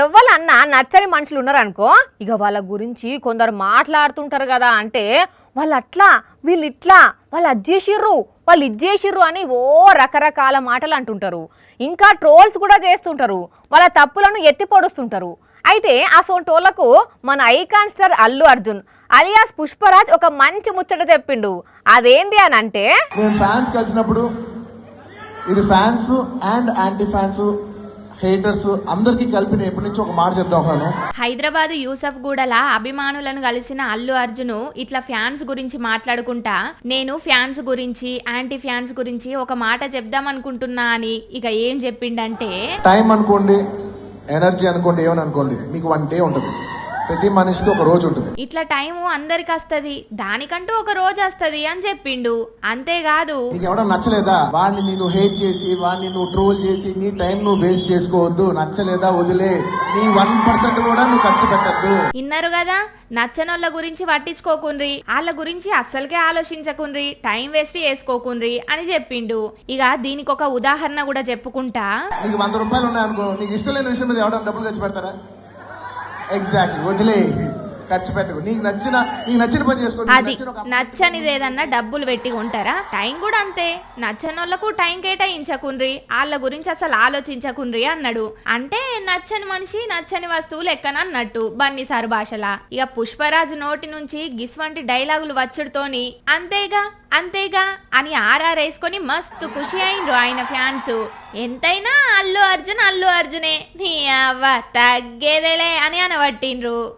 ఎవ్వలన్నా నచ్చని మనుషులు ఉన్నారనుకో ఇక వాళ్ళ గురించి కొందరు మాట్లాడుతుంటారు కదా అంటే వాళ్ళు అట్లా వీళ్ళు ఇట్లా వాళ్ళు అజ్జేసిర్రు వాళ్ళు ఇజ్జేసిర్రు అని ఓ రకరకాల మాటలు అంటుంటారు. ఇంకా ట్రోల్స్ కూడా చేస్తుంటారు, వాళ్ళ తప్పులను ఎత్తి పొడుస్తుంటారు. అయితే ఆ సోంటోళ్లకు మన icon star Allu Arjun alias Pushparaj ఒక మంచి ముచ్చట చెప్పిండు. అదేంటి అని అంటే, నేను ఫ్యాన్స్ కలిసినప్పుడు ఇది fans and anti fans haters అందరికి కలిపి నేను ఎప్పటి నుంచి ఒక మాట చెప్తాను. హైదరాబాద్ యూసఫ్ గూడల అభిమానులను కలిసిన అల్లు అర్జున్ ఇట్లా ఫ్యాన్స్ గురించి మాట్లాడుకుంటా నేను ఫ్యాన్స్ గురించి యాంటీ ఫ్యాన్స్ గురించి ఒక మాట చెప్దాం అనుకుంటున్నా అని ఇక ఏం చెప్పిండంటే, టైం అనుకోండి, ఎనర్జీ అనుకోండి, ఏమని అనుకోండి, మీకు 1 డే ఉంటుంది. ప్రతి మనిషికి ఒక రోజు ఉంటుంది. ఇట్లా టైం అందరికి వస్తది, దానికంటూ ఒక రోజు వస్తది అని చెప్పిండు. అంతేకాదు, నీకు ఎవడో నచ్చలేదా వాడిని నేను హేట్ చేసి వాడిని నువ్వు ట్రోల్ చేసి నీ టైం నువ్వు వేస్ట్ చేసుకోవద్దు. నచ్చలేదా వదిలే, నీ 1% కూడా నువ్వు ఖర్చు పెట్టద్దు. ఇన్నారు కదా, నచ్చనోళ్ళ గురించి పట్టించుకోకుండ్రి, వాళ్ళ గురించి అస్సలకే ఆలోచించకుండ్రి, టైం వేస్ట్ చేసుకోకుండ్రి అని చెప్పిండు. ఇక దీనికి ఒక ఉదాహరణ కూడా చెప్పుకుంటా, నీకు 100 రూపాయలు ఉన్నాయనుకో, నీకు ఇష్టం లేని విషయం మీద ఎవడో డబ్బులు ఖర్చు పెడతారా? ఎగ్జాక్ట్లీ, వదిలే, ఖర్చు పెట్టకు. నీకు నచ్చిన పని చేసుకో. అది నచ్చనిది ఏదన్నా డబ్బులు పెట్టి ఉంటారా? టైం కూడా అంతే, నచ్చనోళ్లకు టైం కేటాయించకుండ్రి, వాళ్ళ గురించి అసలు ఆలోచించకుండ్రి అన్నాడు. అంటే నచ్చని మనిషి నచ్చని వస్తువులు ఎక్కనన్నట్టు బన్నీసారు భాషలా. ఇక పుష్పరాజు నోటి నుంచి గిస్వంటి డైలాగులు వచ్చుడుతోని అంతేగా అంతేగా అని ఆర్ఆర్వేసుకొని మస్తు ఖుషి అయిండ్రు ఆయన ఫ్యాన్స్. ఎంతైనా అల్లు అర్జున్ అల్లు అర్జునే, నీ అవ్వ తగ్గేదేలే అని అనబట్టిండ్రు.